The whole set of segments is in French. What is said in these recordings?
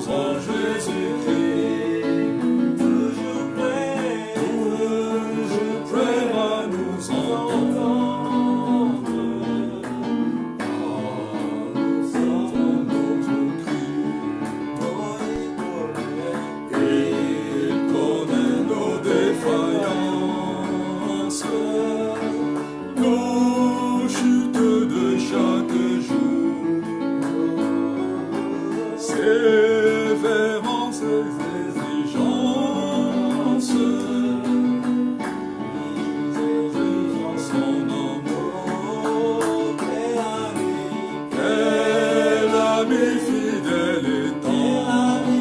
savons en Jésus-Christ, toujours prêt à nous entendre. Révérences et exigences, son amour, quel ami fidèle et tendre,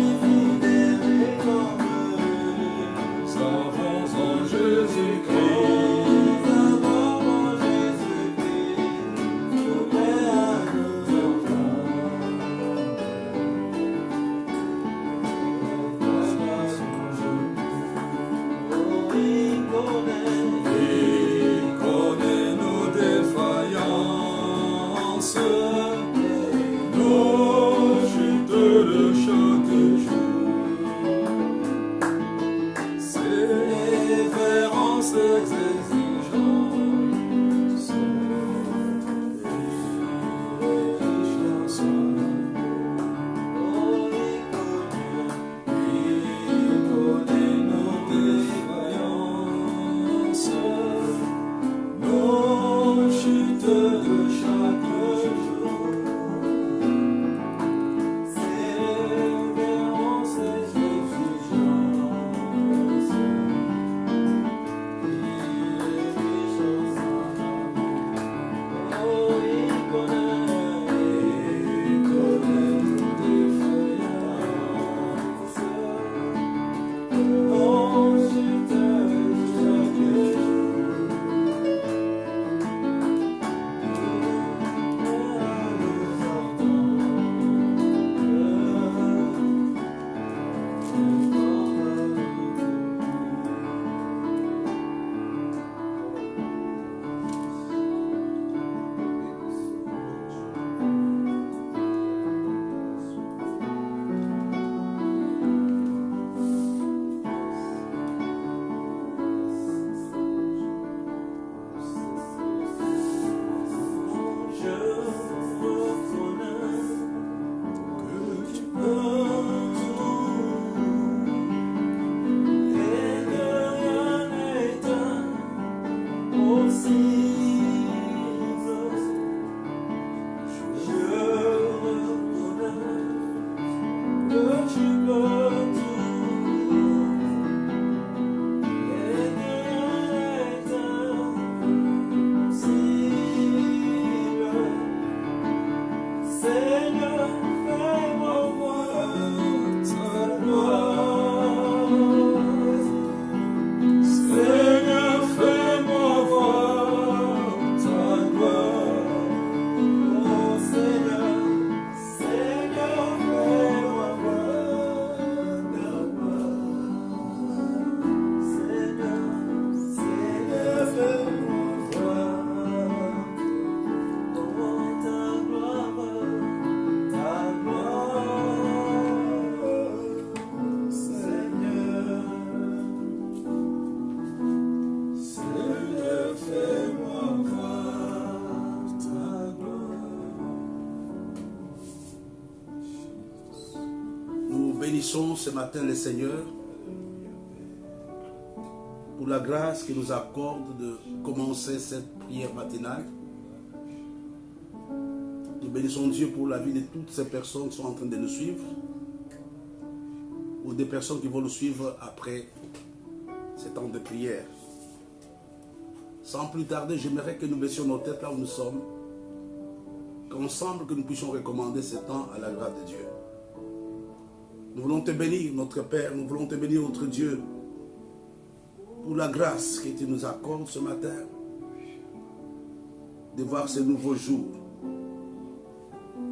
savons en Jésus-Christ. Bénissons ce matin le Seigneur pour la grâce qu'il nous accorde de commencer cette prière matinale. Nous bénissons Dieu pour la vie de toutes ces personnes qui sont en train de nous suivre ou des personnes qui vont nous suivre après ce temps de prière. Sans plus tarder, j'aimerais que nous baissions nos têtes là où nous sommes, qu'ensemble que nous puissions recommander ce temps à la grâce de Dieu. Nous voulons te bénir, notre Père, nous voulons te bénir, notre Dieu, pour la grâce que tu nous accordes ce matin, de voir ce nouveau jour.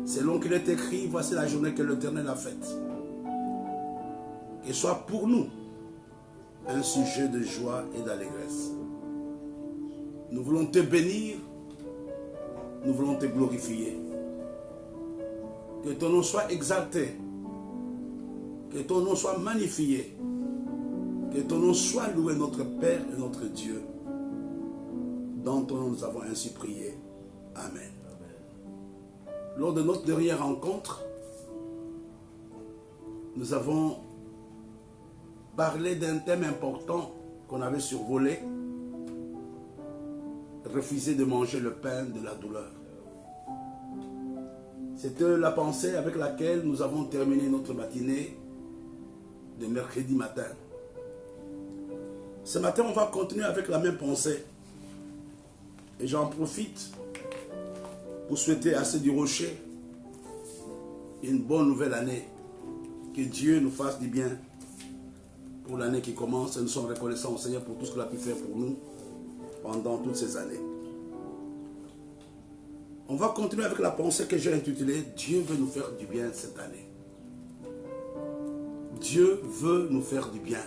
Selon qu'il est écrit, voici la journée que l'Éternel a faite. Qu'elle soit pour nous un sujet de joie et d'allégresse. Nous voulons te bénir, nous voulons te glorifier. Que ton nom soit exalté Que ton nom soit magnifié. Que ton nom soit loué, notre Père et notre Dieu. Dans ton nom, nous avons ainsi prié. Amen. Lors de notre dernière rencontre, nous avons parlé d'un thème important qu'on avait survolé. Refuser de manger le pain de la douleur. C'était la pensée avec laquelle nous avons terminé notre matinée de mercredi matin. Ce matin, on va continuer avec la même pensée. Et j'en profite pour souhaiter à ceux du Rocher une bonne nouvelle année. Que Dieu nous fasse du bien pour l'année qui commence. Et nous sommes reconnaissants au Seigneur pour tout ce qu'il a pu faire pour nous pendant toutes ces années. On va continuer avec la pensée que j'ai intitulée « Dieu veut nous faire du bien cette année ». Dieu veut nous faire du bien.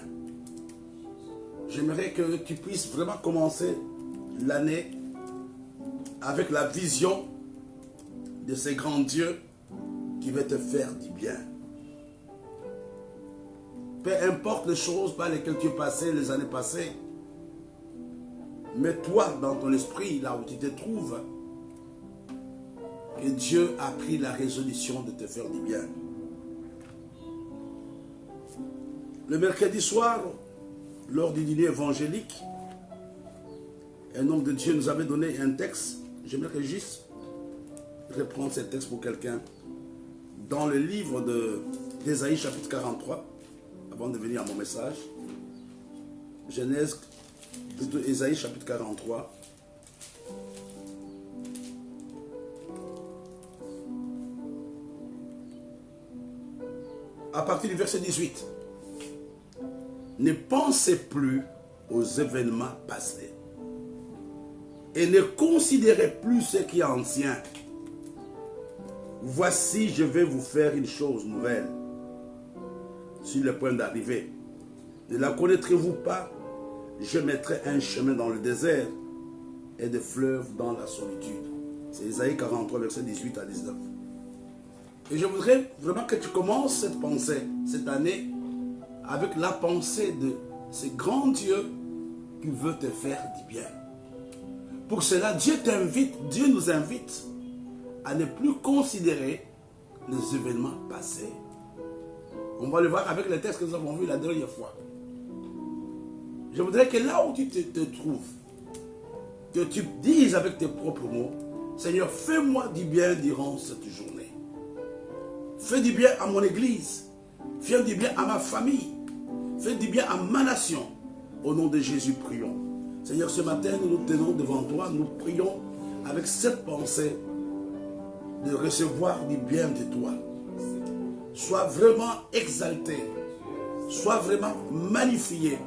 J'aimerais que tu puisses vraiment commencer l'année avec la vision de ce grand Dieu qui veut te faire du bien. Peu importe les choses par lesquelles tu es passé les années passées, mais toi, dans ton esprit, là où tu te trouves, que Dieu a pris la résolution de te faire du bien. Le mercredi soir, lors du dîner évangélique, un homme de Dieu nous avait donné un texte. J'aimerais juste reprendre ce texte pour quelqu'un. Dans le livre d'Ésaïe chapitre 43, avant de venir à mon message, Genèse, plutôt Ésaïe chapitre 43. À partir du verset 18. Ne pensez plus aux événements passés et ne considérez plus ce qui est ancien. Voici, je vais vous faire une chose nouvelle sur le point d'arriver. Ne la connaîtrez-vous pas? Je mettrai un chemin dans le désert et des fleuves dans la solitude. C'est Ésaïe 43, verset 18 à 19. Et je voudrais vraiment que tu commences cette pensée, cette année, avec la pensée de ce grand Dieu qui veut te faire du bien. Pour cela, Dieu t'invite, Dieu nous invite à ne plus considérer les événements passés. On va le voir avec les textes que nous avons vus la dernière fois. Je voudrais que là où tu te trouves, que tu dises avec tes propres mots, Seigneur, fais-moi du bien durant cette journée. Fais du bien à mon église. Fais du bien à ma famille. Fais du bien à ma nation. Au nom de Jésus, prions. Seigneur, ce matin, nous nous tenons devant toi. Nous prions avec cette pensée de recevoir du bien de toi. Sois vraiment exalté. Sois vraiment magnifié.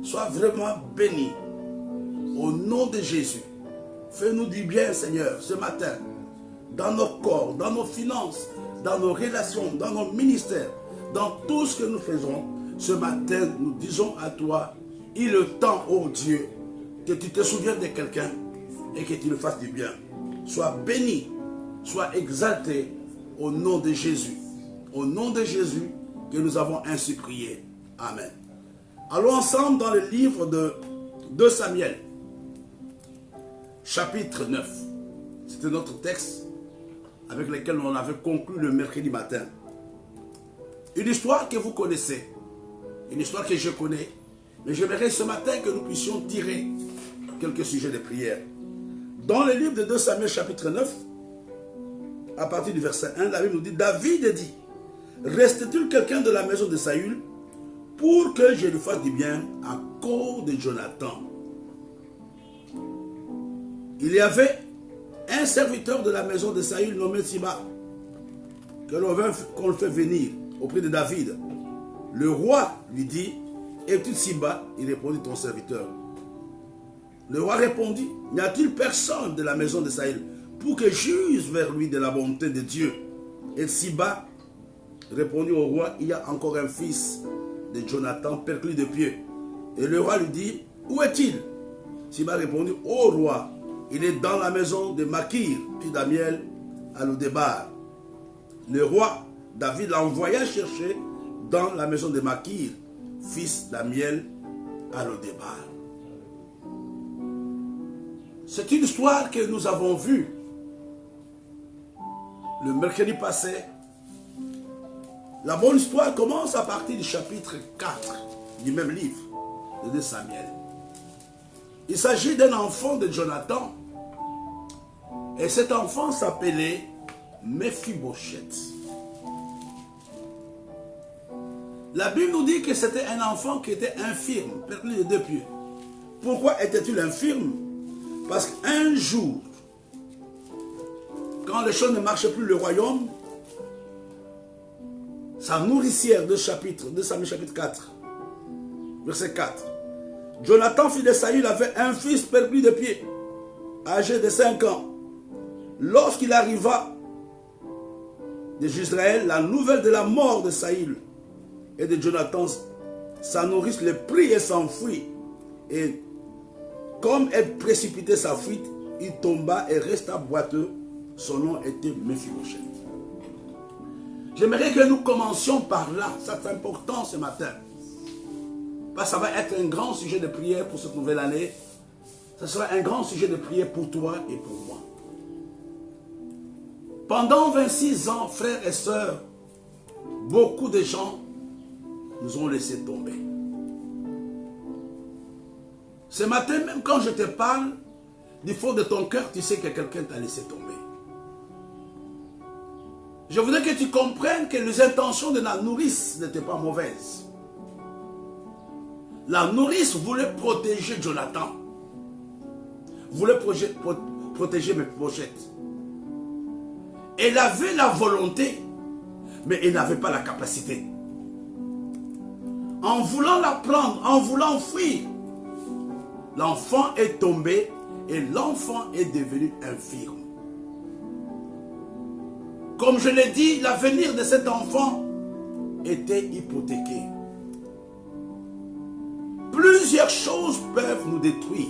Sois vraiment béni. Au nom de Jésus. Fais-nous du bien, Seigneur, ce matin. Dans nos corps, dans nos finances, dans nos relations, dans nos ministères, dans tout ce que nous faisons, ce matin, nous disons à toi, il est temps, ô Dieu, que tu te souviennes de quelqu'un et que tu le fasses du bien. Sois béni, sois exalté au nom de Jésus. Au nom de Jésus que nous avons ainsi prié. Amen. Allons ensemble dans le livre de 2 Samuel, chapitre 9. C'était notre texte avec lequel on avait conclu le mercredi matin. Une histoire que vous connaissez, une histoire que je connais, mais j'aimerais ce matin que nous puissions tirer quelques sujets de prière. Dans le livre de 2 Samuel chapitre 9, à partir du verset 1, la Bible nous dit, David dit, reste-t-il quelqu'un de la maison de Saül pour que je lui fasse du bien à cause de Jonathan? Il y avait un serviteur de la maison de Saül nommé Siba, qu'on le fait venir auprès de David. Le roi lui dit, es-tu Siba? Il répondit, ton serviteur. Le roi répondit, n'y a-t-il personne de la maison de Saül pour que juge vers lui de la bonté de Dieu? Et Siba répondit au roi, il y a encore un fils de Jonathan perclus de pied. Et le roi lui dit, où est-il? Siba répondit, ô roi, il est dans la maison de Makir, fils d'Amiel, à Lodébar. Le roi David l'envoya chercher dans la maison de Makir, fils d'Amiel, à Lo-débar. C'est une histoire que nous avons vue le mercredi passé. La bonne histoire commence à partir du chapitre 4 du même livre de 2 Samuel. Il s'agit d'un enfant de Jonathan. Et cet enfant s'appelait Mephibosheth. La Bible nous dit que c'était un enfant qui était infirme, perdu de 2 pieds. Pourquoi était-il infirme? Parce qu'un jour, quand les choses ne marchaient plus, le royaume, sa nourricière de Samuel chapitre 4, verset 4. Jonathan, fils de Saül, avait un fils perdu de pied, âgé de 5 ans. Lorsqu'il arriva d'Israël, la nouvelle de la mort de Saül et de Jonathan, sa nourrice le prit et s'enfuit. Et comme elle précipitait sa fuite, il tomba et resta boiteux. Son nom était Mephibosheth. J'aimerais que nous commencions par là. C'est important ce matin. Parce que ça va être un grand sujet de prière pour cette nouvelle année. Ce sera un grand sujet de prière pour toi et pour moi. Pendant 26 ans, frères et sœurs, beaucoup de gens nous ont laissé tomber. Ce matin, même quand je te parle, du fond de ton cœur, tu sais que quelqu'un t'a laissé tomber. Je voudrais que tu comprennes que les intentions de la nourrice n'étaient pas mauvaises. La nourrice voulait protéger Jonathan. Voulait protéger Mephibosheth. Elle avait la volonté, mais elle n'avait pas la capacité. En voulant la prendre, en voulant fuir, l'enfant est tombé et l'enfant est devenu infirme. Comme je l'ai dit, l'avenir de cet enfant était hypothéqué. Plusieurs choses peuvent nous détruire.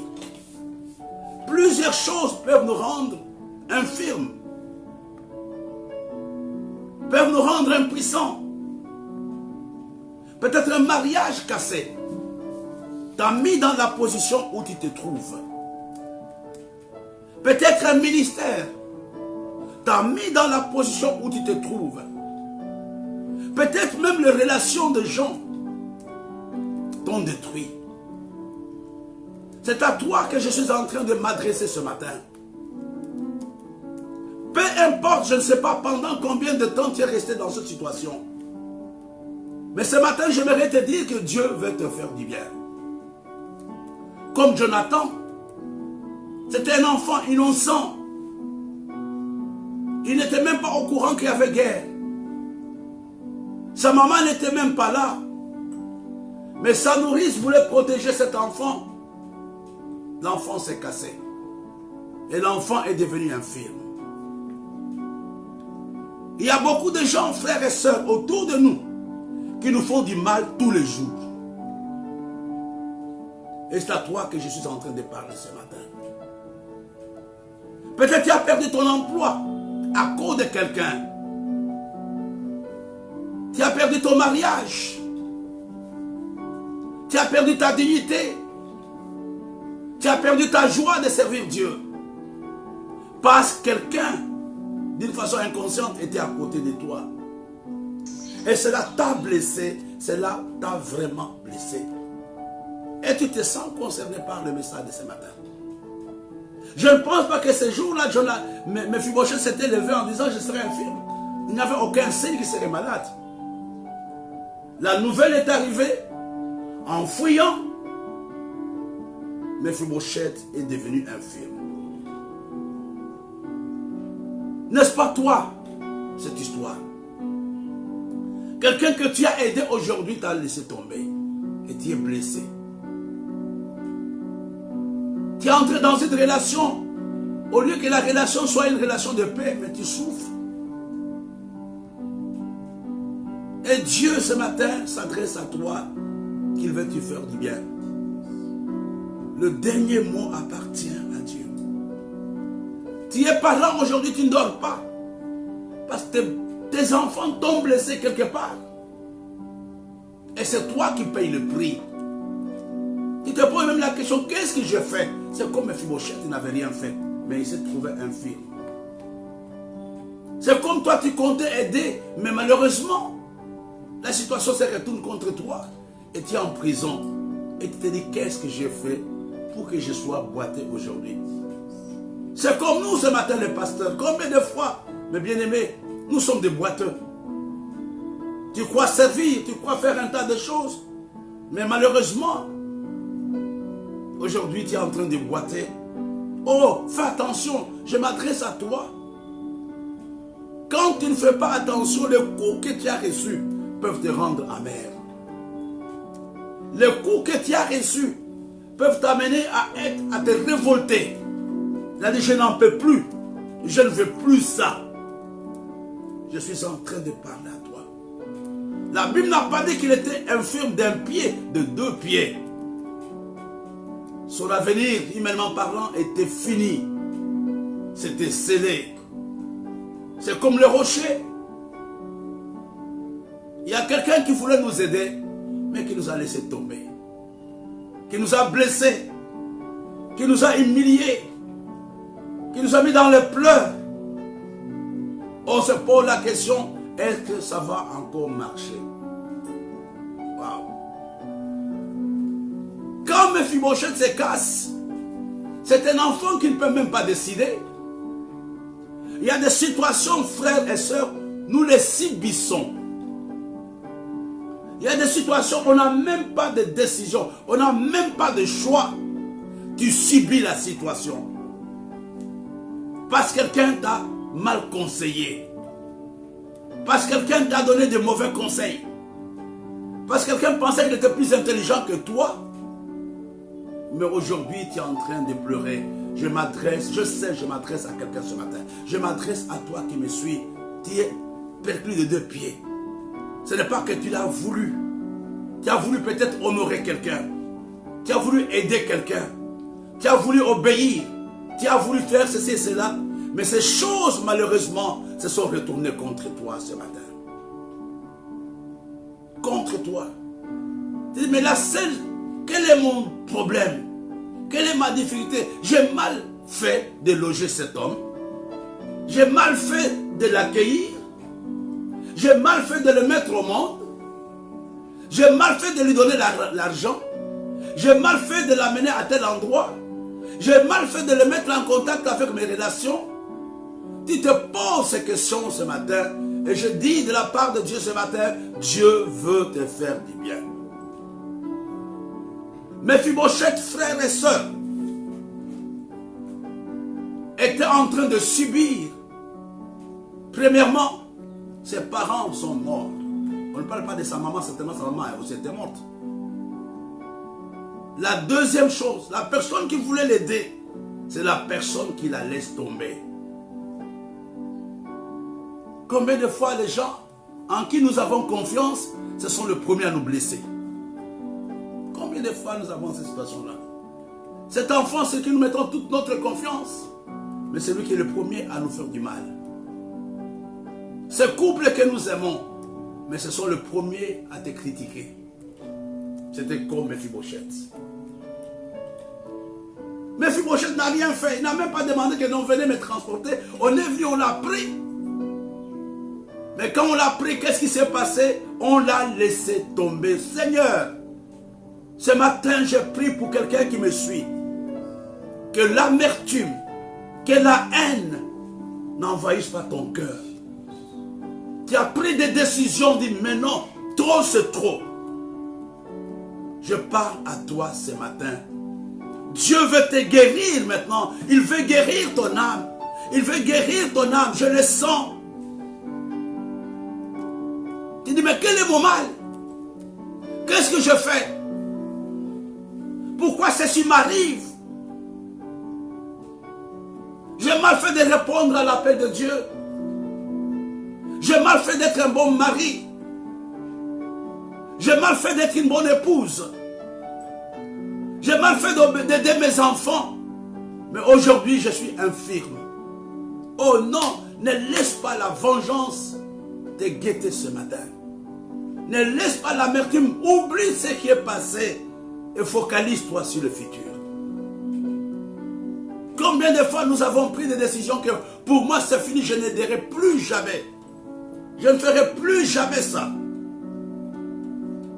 Plusieurs choses peuvent nous rendre infirmes. Peuvent nous rendre impuissants. Peut-être un mariage cassé t'a mis dans la position où tu te trouves. Peut-être un ministère t'a mis dans la position où tu te trouves. Peut-être même les relations de gens t'ont détruit. C'est à toi que je suis en train de m'adresser ce matin. Peu importe, je ne sais pas pendant combien de temps tu es resté dans cette situation. Mais ce matin, j'aimerais te dire que Dieu veut te faire du bien. Comme Jonathan, c'était un enfant innocent. Il n'était même pas au courant qu'il y avait guerre. Sa maman n'était même pas là. Mais sa nourrice voulait protéger cet enfant. L'enfant s'est cassé. Et l'enfant est devenu infirme. Il y a beaucoup de gens, frères et sœurs, autour de nous, qui nous font du mal tous les jours. Et c'est à toi que je suis en train de parler ce matin. Peut-être tu as perdu ton emploi à cause de quelqu'un. Tu as perdu ton mariage. Tu as perdu ta dignité. Tu as perdu ta joie de servir Dieu. Parce que quelqu'un, d'une façon inconsciente, était à côté de toi. Et cela t'a blessé. Cela t'a vraiment blessé. Et tu te sens concerné par le message de ce matin. Je ne pense pas que ce jour-là, Mephibosheth s'était levé en disant je serai infirme. Il n'y avait aucun signe qu'il serait malade. La nouvelle est arrivée. En fouillant, Mephibosheth est devenu infirme. N'est-ce pas toi, cette histoire? Quelqu'un que tu as aidé aujourd'hui t'a laissé tomber. Et tu es blessé. Tu es entré dans une relation. Au lieu que la relation soit une relation de paix, mais tu souffres. Et Dieu ce matin s'adresse à toi, qu'il veut te faire du bien. Le dernier mot appartient à Dieu. Tu es parent aujourd'hui, tu ne dors pas. Parce que tes enfants t'ont blessé quelque part. Et c'est toi qui payes le prix. Tu te poses même la question, qu'est-ce que je fais? C'est comme Mephibosheth, il n'avait rien fait, mais il s'est trouvé infirme. C'est comme toi, tu comptais aider, mais malheureusement, la situation se retourne contre toi. Et tu es en prison. Et tu te dis, qu'est-ce que j'ai fait pour que je sois boité aujourd'hui? C'est comme nous ce matin, les pasteurs. Combien de fois, mes bien-aimés, nous sommes des boiteux. Tu crois servir, tu crois faire un tas de choses. Mais malheureusement, aujourd'hui, tu es en train de boiter. Oh, fais attention, je m'adresse à toi. Quand tu ne fais pas attention, les coups que tu as reçus peuvent te rendre amer. Les coups que tu as reçus peuvent t'amener à te révolter. Il a dit, je n'en peux plus. Je ne veux plus ça. Je suis en train de parler à toi. La Bible n'a pas dit qu'il était infirme d'un pied, de 2 pieds. Son avenir, humainement parlant, était fini. C'était scellé. C'est comme le rocher. Il y a quelqu'un qui voulait nous aider, mais qui nous a laissé tomber. Qui nous a blessés. Qui nous a humiliés. Qui nous a mis dans les pleurs. On se pose la question, est-ce que ça va encore marcher? Waouh! Quand Mephibosheth se casse, c'est un enfant qui ne peut même pas décider. Il y a des situations, frères et sœurs, nous les subissons. Il y a des situations, on n'a même pas de décision, on n'a même pas de choix. Tu subis la situation. Parce que quelqu'un t'a mal conseillé. Parce que quelqu'un t'a donné de mauvais conseils. Parce que quelqu'un pensait qu'il était plus intelligent que toi. Mais aujourd'hui, tu es en train de pleurer. Je m'adresse à quelqu'un ce matin. Je m'adresse à toi qui me suis. Tu es perclus de 2 pieds. Ce n'est pas que tu l'as voulu. Tu as voulu peut-être honorer quelqu'un. Tu as voulu aider quelqu'un. Tu as voulu obéir. Tu as voulu faire ceci et cela. Mais ces choses, malheureusement, se sont retournées contre toi ce matin. Contre toi. Tu dis, mais la seule, quel est mon problème? Quelle est ma difficulté? J'ai mal fait de loger cet homme. J'ai mal fait de l'accueillir. J'ai mal fait de le mettre au monde. J'ai mal fait de lui donner l'argent. J'ai mal fait de l'amener à tel endroit. J'ai mal fait de le mettre en contact avec mes relations. Tu te poses ces questions ce matin. Et je dis de la part de Dieu ce matin, Dieu veut te faire du bien. Mephibosheth, frères et sœurs, était en train de subir. Premièrement, ses parents sont morts. On ne parle pas de sa maman, certainement sa maman aussi était morte. La deuxième chose, la personne qui voulait l'aider, c'est la personne qui la laisse tomber. Combien de fois les gens en qui nous avons confiance, ce sont les premiers à nous blesser? Combien de fois nous avons cette situation-là? Cet enfant, c'est qui nous mettons toute notre confiance, mais c'est lui qui est le premier à nous faire du mal. Ce couple que nous aimons, mais ce sont les premiers à te critiquer. C'était comme Mephibosheth. Mephibosheth n'a rien fait. Il n'a même pas demandé que l'on venait me transporter. On est venu, on l'a pris. Mais quand on l'a pris, qu'est-ce qui s'est passé? On l'a laissé tomber. Seigneur, ce matin, j'ai prié pour quelqu'un qui me suit. Que l'amertume, que la haine n'envahisse pas ton cœur. Tu as pris des décisions, dis, mais non, trop c'est trop. Je parle à toi ce matin. Dieu veut te guérir maintenant. Il veut guérir ton âme. Il veut guérir ton âme. Je le sens. Tu dis, mais quel est mon mal? Qu'est-ce que je fais? Pourquoi ceci m'arrive? J'ai mal fait de répondre à l'appel de Dieu. J'ai mal fait d'être un bon mari. J'ai mal fait d'être une bonne épouse. J'ai mal fait d'aider mes enfants. Mais aujourd'hui, je suis infirme. Oh non, ne laisse pas la vengeance te guetter ce matin. Ne laisse pas l'amertume. Oublie ce qui est passé et focalise-toi sur le futur. Combien de fois nous avons pris des décisions que pour moi c'est fini, je n'aiderai plus jamais. Je ne ferai plus jamais ça.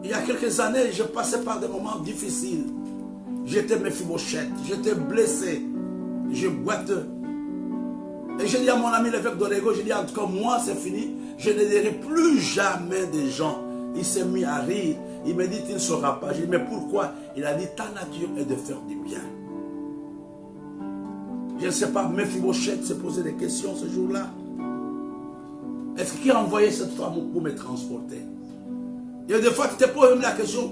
Il y a quelques années, je passais par des moments difficiles. J'étais Mephibosheth, j'étais blessé, je boiteux. Et j'ai dit à mon ami l'évêque d'Orego, j'ai dit en tout cas moi c'est fini, je n'aiderai plus jamais des gens. Il s'est mis à rire, il me dit tu ne sauras pas. J'ai dit mais pourquoi? Il a dit ta nature est de faire du bien. Je ne sais pas, Mephibosheth s'est posé des questions ce jour-là. Est-ce qu'il a envoyé cette femme pour me transporter? Il y a des fois tu te poses même la question,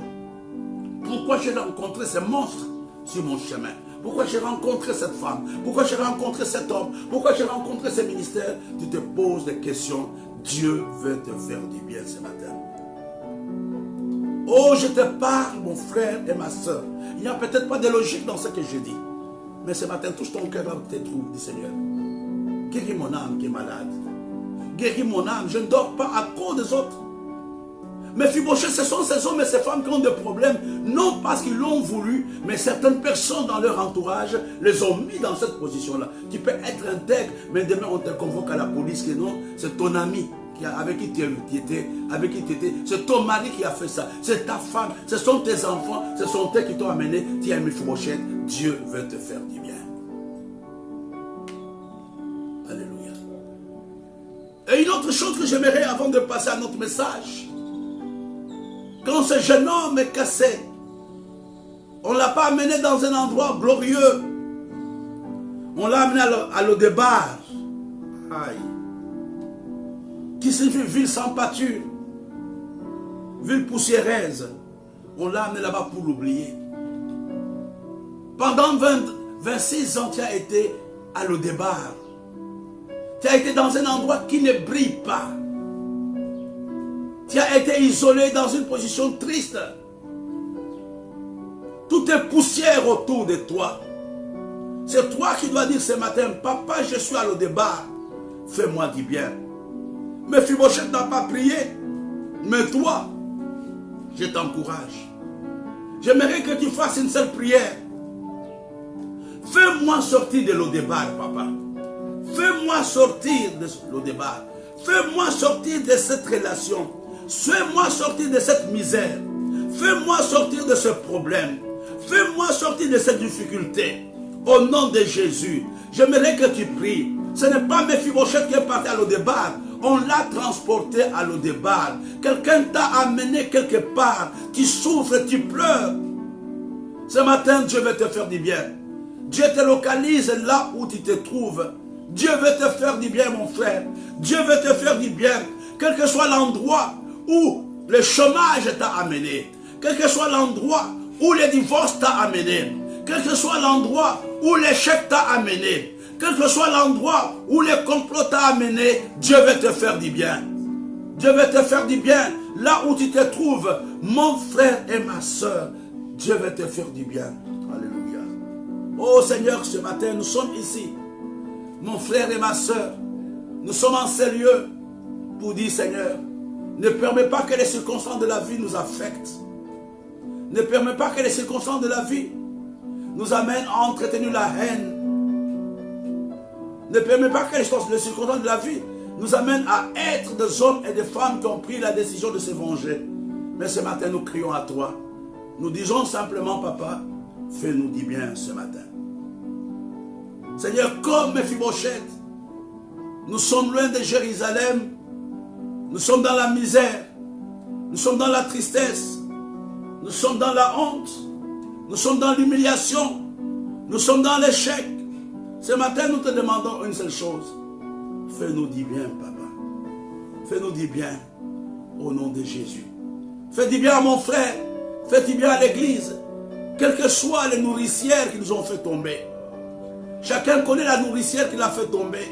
pourquoi j'ai rencontré ces monstres sur mon chemin? Pourquoi j'ai rencontré cette femme? Pourquoi j'ai rencontré cet homme? Pourquoi j'ai rencontré ce ministère? Tu te poses des questions. Dieu veut te faire du bien ce matin. Oh, je te parle, mon frère et ma soeur. Il n'y a peut-être pas de logique dans ce que je dis. Mais ce matin, touche ton cœur là où tu te trouves, dit Seigneur. Guéris mon âme qui est malade. Guéris mon âme. Je ne dors pas à cause des autres. Mephibosheth, ce sont ces hommes et ces femmes qui ont des problèmes, non parce qu'ils l'ont voulu, mais certaines personnes dans leur entourage les ont mis dans cette position-là. Tu peux être intègre, mais demain on te convoque à la police, que non, c'est ton ami avec qui tu étais, c'est ton mari qui a fait ça, c'est ta femme, ce sont tes enfants, ce sont eux qui t'ont amené, tu es Mephibosheth, Dieu veut te faire du bien. Alléluia. Et une autre chose que j'aimerais avant de passer à notre message, quand ce jeune homme est cassé, on ne l'a pas amené dans un endroit glorieux. On l'a amené à Lo-Debar. Aïe. Qui signifie ville sans pâture. Ville poussiéreuse. On l'a amené là-bas pour l'oublier. Pendant 26 ans, tu as été à Lo-Debar. Tu as été dans un endroit qui ne brille pas. Tu as été isolé dans une position triste. Tout est poussière autour de toi. C'est toi qui dois dire ce matin, papa, je suis à Lo-Debar, fais-moi du bien. Mephibosheth n'a pas prié, mais toi, je t'encourage. J'aimerais que tu fasses une seule prière. Fais-moi sortir de Lo-Debar, papa. Fais-moi sortir de Lo-Debar. Fais-moi sortir de cette relation. Fais-moi sortir de cette misère. Fais-moi sortir de ce problème. Fais-moi sortir de cette difficulté. Au nom de Jésus, j'aimerais que tu pries. Ce n'est pas Mephibosheth qui est parti à Lo-Debar. On l'a transporté à Lo-Debar. Quelqu'un t'a amené quelque part. Tu souffres, tu pleures. Ce matin, Dieu veut te faire du bien. Dieu te localise là où tu te trouves. Dieu veut te faire du bien, mon frère. Dieu veut te faire du bien. Quel que soit l'endroit où le chômage t'a amené, quel que soit l'endroit où le divorce t'a amené, quel que soit l'endroit où l'échec t'a amené, quel que soit l'endroit où le complot t'a amené, Dieu veut te faire du bien. Dieu veut te faire du bien. Là où tu te trouves, mon frère et ma soeur, Dieu veut te faire du bien. Alléluia. Oh Seigneur, ce matin, nous sommes ici. Mon frère et ma soeur, nous sommes en ces lieux pour dire, Seigneur, ne permets pas que les circonstances de la vie nous affectent. Ne permets pas que les circonstances de la vie nous amènent à entretenir la haine. Ne permets pas que les circonstances de la vie nous amènent à être des hommes et des femmes qui ont pris la décision de se venger. Mais ce matin, nous crions à toi. Nous disons simplement, papa, fais-nous du bien ce matin. Seigneur, comme Mephibosheth, nous sommes loin de Jérusalem. Nous sommes dans la misère, nous sommes dans la tristesse, nous sommes dans la honte, nous sommes dans l'humiliation, nous sommes dans l'échec. Ce matin, nous te demandons une seule chose. Fais-nous du bien, papa. Fais-nous du bien au nom de Jésus. Fais du bien à mon frère, fais du bien à l'église, quelles que soient les nourricières qui nous ont fait tomber. Chacun connaît la nourricière qui l'a fait tomber.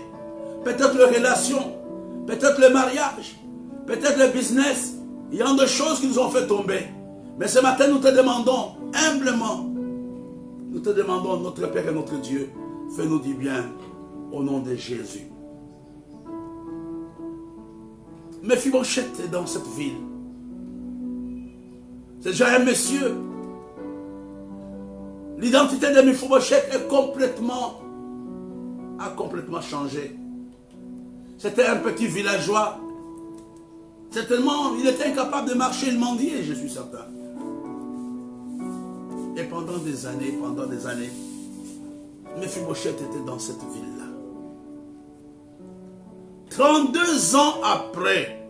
Peut-être les relations, peut-être le mariage, peut-être le business. Il y a des choses qui nous ont fait tomber. Mais ce matin, nous te demandons, humblement, nous te demandons, notre Père et notre Dieu, fais-nous du bien au nom de Jésus. Mephibosheth est dans cette ville. C'est déjà un monsieur. L'identité de Mephibosheth a complètement changé. C'était un petit villageois. Certainement, il était incapable de marcher, il mendiait, je suis certain. Et pendant des années, Mephibosheth était dans cette ville-là. 32 ans après,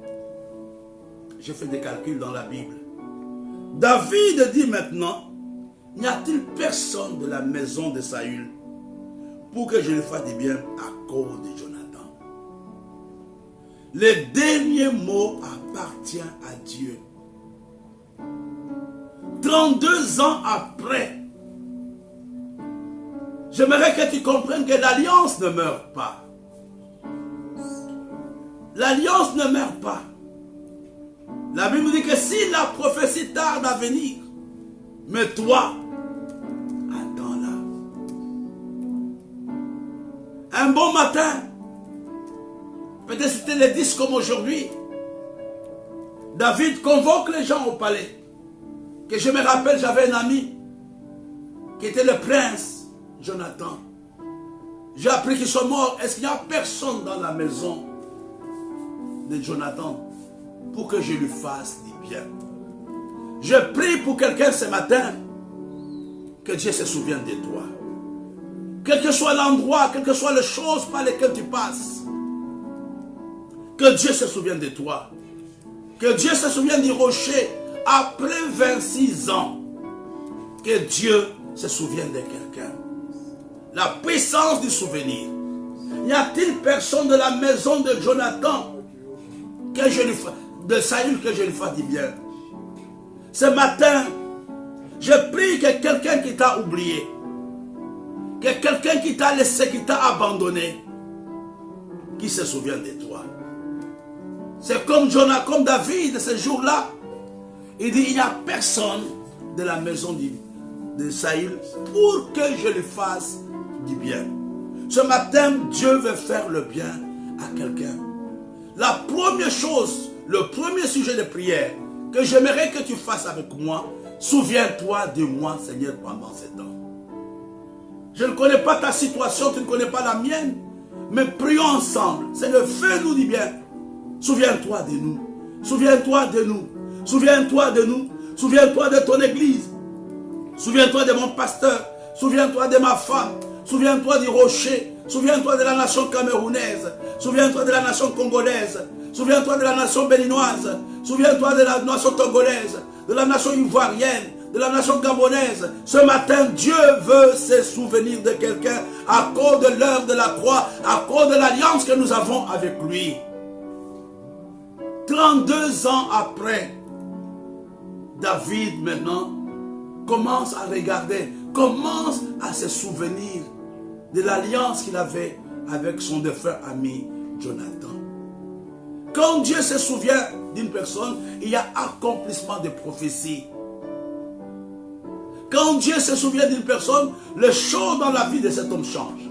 j'ai fait des calculs dans la Bible. David dit maintenant, n'y a-t-il personne de la maison de Saül pour que je le fasse du bien à cause de Jonathan? Le dernier mot appartient à Dieu. 32 ans après, j'aimerais que tu comprennes que l'alliance ne meurt pas. L'alliance ne meurt pas. La Bible dit que si la prophétie tarde à venir, mais toi, attends-la. Un bon matin, peut-être c'était le 10 comme aujourd'hui, David convoque les gens au palais. Que je me rappelle, j'avais un ami qui était le prince Jonathan. J'ai appris qu'ils sont morts. Est-ce qu'il n'y a personne dans la maison de Jonathan pour que je lui fasse du bien? Je prie pour quelqu'un ce matin, que Dieu se souvienne de toi. Quel que soit l'endroit, quelles que soient les choses par lesquelles tu passes, que Dieu se souvienne de toi. Que Dieu se souvienne du rocher après 26 ans. Que Dieu se souvienne de quelqu'un. La puissance du souvenir. Y a-t-il personne de la maison de Jonathan que je lui fasse, de Saül, que je lui fasse du bien? Ce matin, je prie que quelqu'un qui t'a oublié, que quelqu'un qui t'a laissé, qui t'a abandonné, qui se souvienne de toi. C'est comme comme David, ce jour-là, il dit, il n'y a personne de la maison de Saül pour que je lui fasse du bien. Ce matin, Dieu veut faire le bien à quelqu'un. La première chose, le premier sujet de prière que j'aimerais que tu fasses avec moi, souviens-toi de moi, Seigneur, pendant ces temps. Je ne connais pas ta situation, tu ne connais pas la mienne, mais prions ensemble. Seigneur, fais-nous du bien. Souviens-toi de nous. Souviens-toi de nous. Souviens-toi de nous. Souviens-toi de ton église. Souviens-toi de mon pasteur. Souviens-toi de ma femme. Souviens-toi du rocher. Souviens-toi de la nation camerounaise. Souviens-toi de la nation congolaise. Souviens-toi de la nation béninoise. Souviens-toi de la nation togolaise. De la nation ivoirienne. De la nation gabonaise. Ce matin, Dieu veut se souvenir de quelqu'un à cause de l'œuvre de la croix, à cause de l'alliance que nous avons avec lui. 32 ans après, David maintenant commence à regarder, commence à se souvenir de l'alliance qu'il avait avec son défunt ami Jonathan. Quand Dieu se souvient d'une personne, il y a accomplissement de prophéties. Quand Dieu se souvient d'une personne, les choses dans la vie de cet homme changent.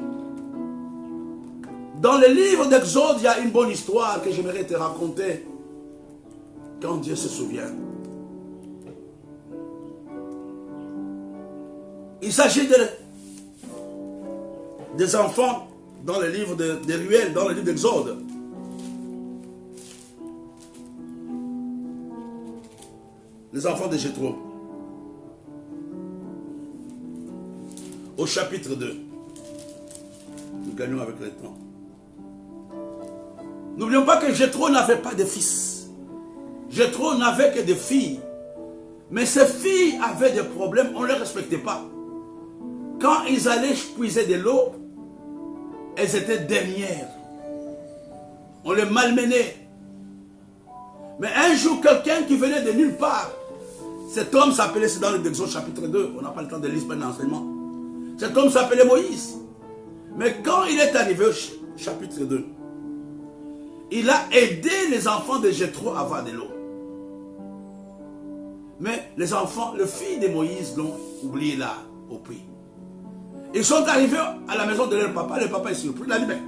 Dans le livre d'Exode, il y a une bonne histoire que j'aimerais te raconter. Quand Dieu se souvient. Il s'agit des enfants dans le livre de Ruel, dans le livre d'Exode. Les enfants de Jéthro. Au chapitre 2. Nous gagnons avec le temps. N'oublions pas que Jéthro n'avait pas de fils. Jéthro n'avait que des filles. Mais ces filles avaient des problèmes, on ne les respectait pas. Quand ils allaient puiser de l'eau, elles étaient dernières. On les malmenait. Mais un jour, quelqu'un qui venait de nulle part, cet homme s'appelait, c'est dans l'Exode chapitre 2, on n'a pas le temps de lire un enseignement. Cet homme s'appelait Moïse. Mais quand il est arrivé au chapitre 2, il a aidé les enfants de Jéthro à avoir de l'eau. Mais les enfants, les filles de Moïse l'ont oublié là, au puits. Ils sont arrivés à la maison de leur papa. Le papa est surpris. Il a dit, mais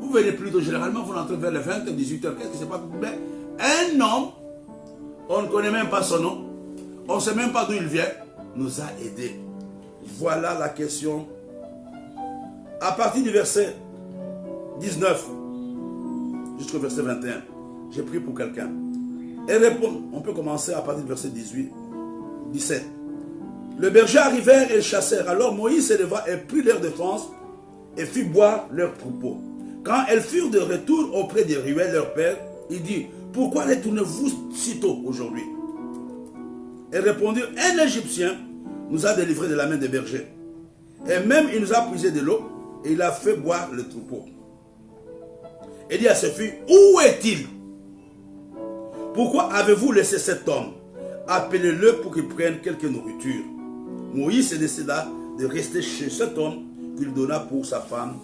vous venez plus tôt. Généralement, vous rentrez vers les 20, 18h. Qu'est-ce qui se passe? Un homme, on ne connaît même pas son nom. on ne sait même pas d'où il vient, nous a aidés. Voilà la question. À partir du verset 19 jusqu'au verset 21, j'ai pris pour quelqu'un. Et répond, on peut commencer à partir du verset 17. Le berger arrivèrent et le chassèrent. Alors Moïse s'éleva et prit leur défense et fit boire leur troupeau. Quand elles furent de retour auprès des ruelles, leur père, il dit, pourquoi retournez-vous si tôt aujourd'hui? Et répondirent, un Égyptien nous a délivrés de la main des bergers. Et même il nous a puisé de l'eau et il a fait boire le troupeau. Et dit à ses filles, où est-il? Pourquoi avez-vous laissé cet homme? Appelez-le pour qu'il prenne quelque nourriture. Moïse décida de rester chez cet homme qu'il donna pour sa femme,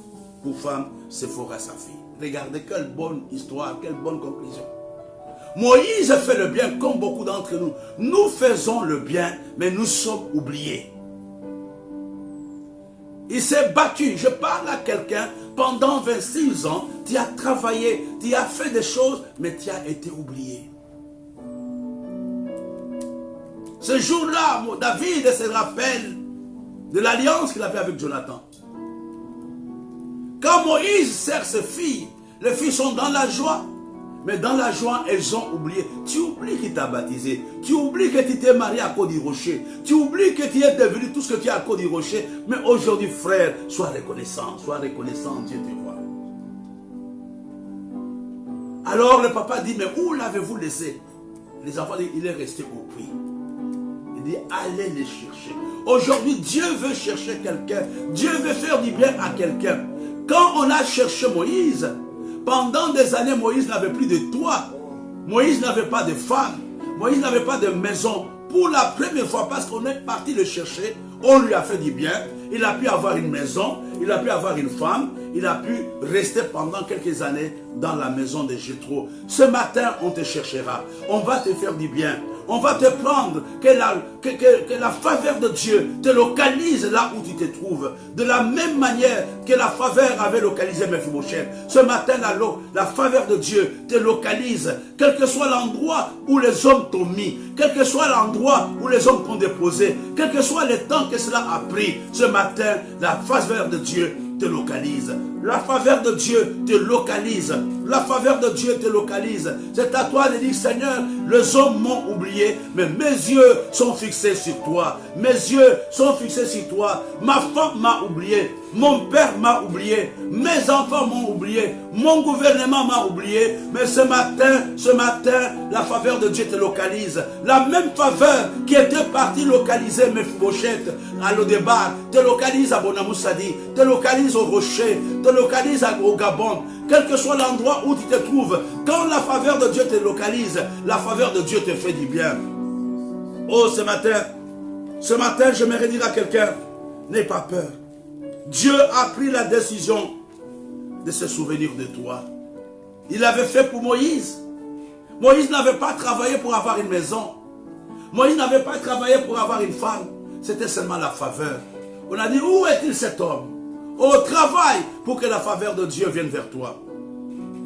pour femme, Séphora sa fille. Regardez quelle bonne histoire, quelle bonne conclusion. Moïse fait le bien comme beaucoup d'entre nous. Nous faisons le bien, mais nous sommes oubliés. Il s'est battu. Je parle à quelqu'un, pendant 26 ans, tu as travaillé, tu as fait des choses, mais tu as été oublié. Ce jour-là, David se rappelle de l'alliance qu'il avait avec Jonathan. Quand Moïse sert ses filles, les filles sont dans la joie, mais dans la joie, elles ont oublié. Tu oublies qui t'a baptisé, tu oublies que tu t'es marié à Cody Rocher, tu oublies que tu es devenu tout ce que tu es à Cody Rocher, mais aujourd'hui, frère, sois reconnaissant, Dieu te voit. Alors le papa dit, mais où l'avez-vous laissé? Les enfants disent, il est resté au puits. Il dit, allez les chercher. Aujourd'hui, Dieu veut chercher quelqu'un. Dieu veut faire du bien à quelqu'un. Quand on a cherché Moïse, pendant des années, Moïse n'avait plus de toit. Moïse n'avait pas de femme. Moïse n'avait pas de maison. Pour la première fois, parce qu'on est parti le chercher, on lui a fait du bien. Il a pu avoir une maison, il a pu avoir une femme, il a pu rester pendant quelques années dans la maison de Jéthro. Ce matin, on te cherchera. On va te faire du bien. On va te prendre, que la faveur de Dieu te localise là où tu te trouves. De la même manière que la faveur avait localisé Mephibosheth. Ce matin, la faveur de Dieu te localise. Quel que soit l'endroit où les hommes t'ont mis, quel que soit l'endroit où les hommes t'ont déposé, quel que soit le temps que cela a pris, ce matin, la faveur de Dieu te localise. La faveur de Dieu te localise. La faveur de Dieu te localise. C'est à toi de dire, Seigneur, les hommes m'ont oublié, mais mes yeux sont fixés sur toi. Mes yeux sont fixés sur toi. Ma femme m'a oublié. Mon père m'a oublié. Mes enfants m'ont oublié. Mon gouvernement m'a oublié. Mais ce matin, la faveur de Dieu te localise. La même faveur qui était partie localiser Mephibosheth à Lodebar, te localise à Bonamoussadi, te localise au Rocher, te localise au Gabon. Quel que soit l'endroit où tu te trouves, quand la faveur de Dieu te localise, la faveur de Dieu te fait du bien. Oh, ce matin, j'aimerais dire à quelqu'un, n'aie pas peur. Dieu a pris la décision de se souvenir de toi. Il l'avait fait pour Moïse. Moïse n'avait pas travaillé pour avoir une maison. Moïse n'avait pas travaillé pour avoir une femme. C'était seulement la faveur. On a dit, où est-il cet homme? Au travail pour que la faveur de Dieu vienne vers toi.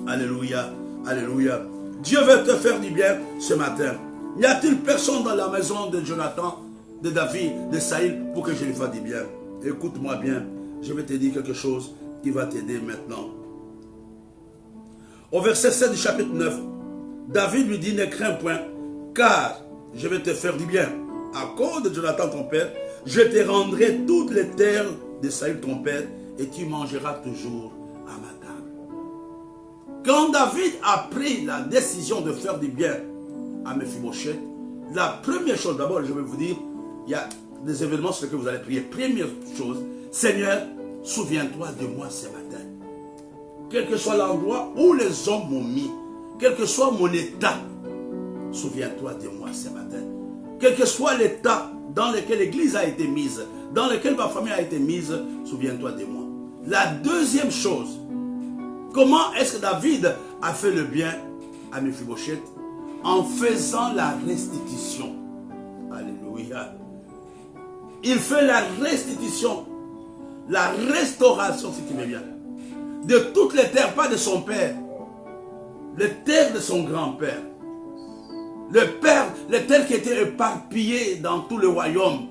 Alléluia, alléluia. Dieu veut te faire du bien ce matin. Y a-t-il personne dans la maison de Jonathan, de David, de Saïl pour que je lui fasse du bien? Écoute-moi bien, je vais te dire quelque chose qui va t'aider maintenant. Au verset 7 du chapitre 9, David lui dit, ne crains point, car je vais te faire du bien. À cause de Jonathan ton père, je te rendrai toutes les terres de Saül ton père, et tu mangeras toujours à ma table. Quand David a pris la décision de faire du bien à Mephibosheth, la première chose, d'abord je vais vous dire, il y a des événements sur lesquels vous allez prier. Première chose, Seigneur, souviens-toi de moi ce matin. Quel que soit l'endroit où les hommes m'ont mis, quel que soit mon état, souviens-toi de moi ce matin. Quel que soit l'état dans lequel l'église a été mise, dans lequel ma famille a été mise, souviens-toi de moi. La deuxième chose, comment est-ce que David a fait le bien à Mephibosheth? En faisant la restitution. Alléluia. Il fait la restitution, la restauration, si tu veux bien, de toutes les terres, pas de son père, les terres de son grand-père. les terres qui étaient éparpillées dans tout le royaume.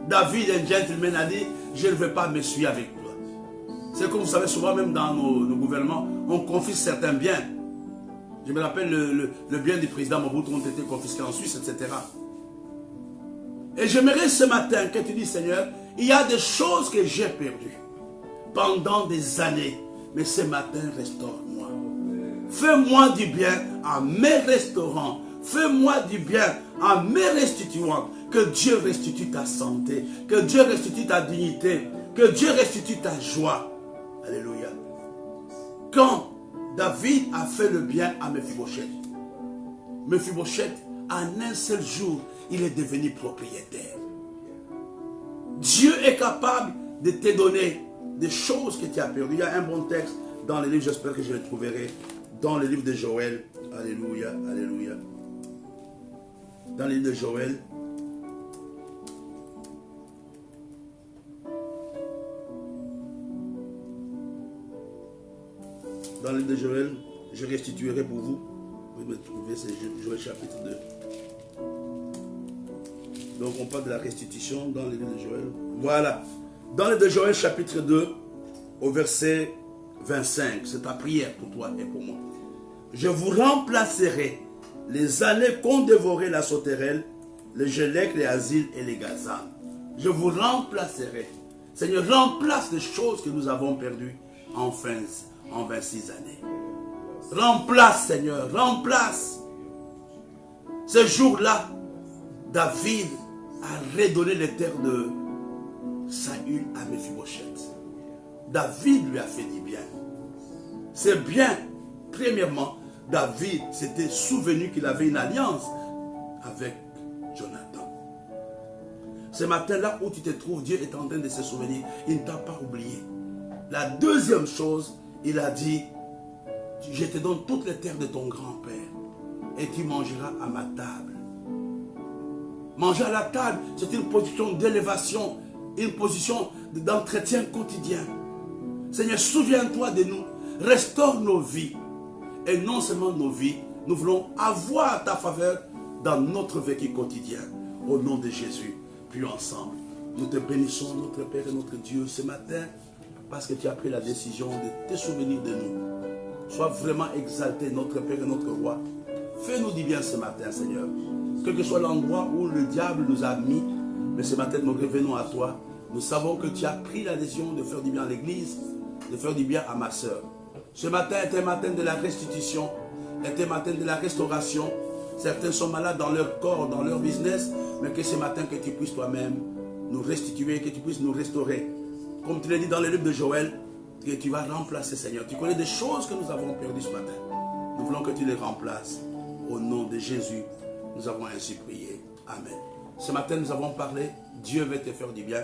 David, un gentleman, a dit, je ne vais pas me suivre avec toi. C'est comme vous savez, souvent même dans nos gouvernements, on confisque certains biens. Je me rappelle, le bien du président Mobutu ont été confisqués en Suisse, etc. Et j'aimerais ce matin que tu dis, Seigneur, il y a des choses que j'ai perdues pendant des années. Mais ce matin, restaure-moi. Fais-moi du bien en me restaurant. Fais-moi du bien en me restituant. Que Dieu restitue ta santé. Que Dieu restitue ta dignité. Que Dieu restitue ta joie. Alléluia. Quand David a fait le bien à Mephibosheth, Mephibosheth, en un seul jour, il est devenu propriétaire. Dieu est capable de te donner des choses que tu as perdues. Il y a un bon texte dans le livre, j'espère que je le trouverai, dans le livre de Joël. Alléluia, alléluia. Dans le livre de Joël. Dans le livre de Joël, je restituerai pour vous. Vous pouvez me trouver, c'est Joël chapitre 2. Donc on parle de la restitution dans le livre de Joël. Voilà. Dans le livre de Joël chapitre 2, au verset 25. C'est ta prière pour toi et pour moi. Je vous remplacerai les années qu'ont dévoré la sauterelle, les gélèques, les asiles et les gazanes. Je vous remplacerai. Seigneur, remplace les choses que nous avons perdues en 26 années. Remplace, Seigneur, remplace. Ce jour-là, David a redonné les terres de Saül à Mephibosheth. David lui a fait du bien. C'est bien. Premièrement, David s'était souvenu qu'il avait une alliance avec Jonathan. Ce matin-là où tu te trouves, Dieu est en train de se souvenir. Il ne t'a pas oublié. La deuxième chose, il a dit, je te donne toutes les terres de ton grand-père et tu mangeras à ma table. Manger à la table, c'est une position d'élévation, une position d'entretien quotidien. Seigneur, souviens-toi de nous, restaure nos vies. Et non seulement nos vies, nous voulons avoir ta faveur dans notre vécu quotidien. Au nom de Jésus, puis ensemble, nous te bénissons, notre Père et notre Dieu, ce matin, parce que tu as pris la décision de te souvenir de nous. Sois vraiment exalté, notre Père et notre Roi. Fais-nous du bien ce matin, Seigneur. Quel que soit l'endroit où le diable nous a mis, mais ce matin, nous revenons à toi. Nous savons que tu as pris la décision de faire du bien à l'église, de faire du bien à ma soeur. Ce matin est un matin de la restitution, est un matin de la restauration. Certains sont malades dans leur corps, dans leur business, mais que ce matin, que tu puisses toi-même nous restituer, que tu puisses nous restaurer. Comme tu l'as dit dans le livre de Joël, que tu vas remplacer, Seigneur. Tu connais des choses que nous avons perdues ce matin. Nous voulons que tu les remplaces. Au nom de Jésus, nous avons ainsi prié. Amen. Ce matin, nous avons parlé, Dieu veut te faire du bien.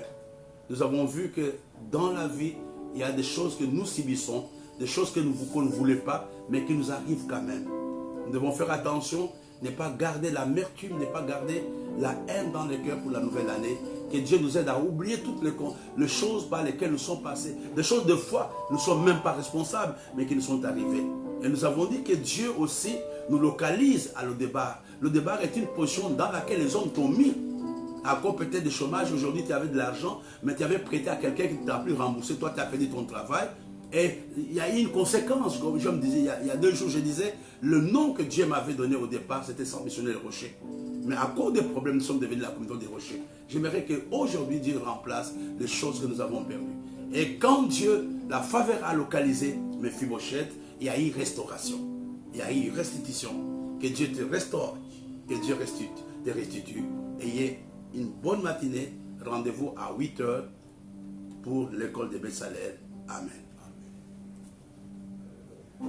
Nous avons vu que dans la vie, il y a des choses que nous subissons, des choses que nous ne voulons pas, mais qui nous arrivent quand même. Nous devons faire attention, ne pas garder l'amertume, ne pas garder la haine dans le cœur pour la nouvelle année. Que Dieu nous aide à oublier toutes les choses par lesquelles nous sommes passés. Des choses de foi, nous ne sommes même pas responsables, mais qui nous sont arrivées. Et nous avons dit que Dieu aussi nous localise à l'Odébar. L'Odébar est une position dans laquelle les hommes t'ont mis. À cause peut-être de chômage, aujourd'hui tu avais de l'argent, mais tu avais prêté à quelqu'un qui ne t'a plus remboursé, toi tu as perdu ton travail. Et il y a eu une conséquence, comme je me disais, il y a 2 jours, je disais, le nom que Dieu m'avait donné au départ, c'était Centre Missionnaire Rocher. Mais à cause des problèmes, nous sommes devenus la communauté des Rochers. J'aimerais qu'aujourd'hui, Dieu remplace les choses que nous avons perdues. Et quand Dieu, la faveur a localisé Mephibosheth, il y a eu restauration. Il y a eu restitution. Que Dieu te restaure, que Dieu te restitue. Ayez une bonne matinée. Rendez-vous à 8 h pour l'école de Betsalel. Amen.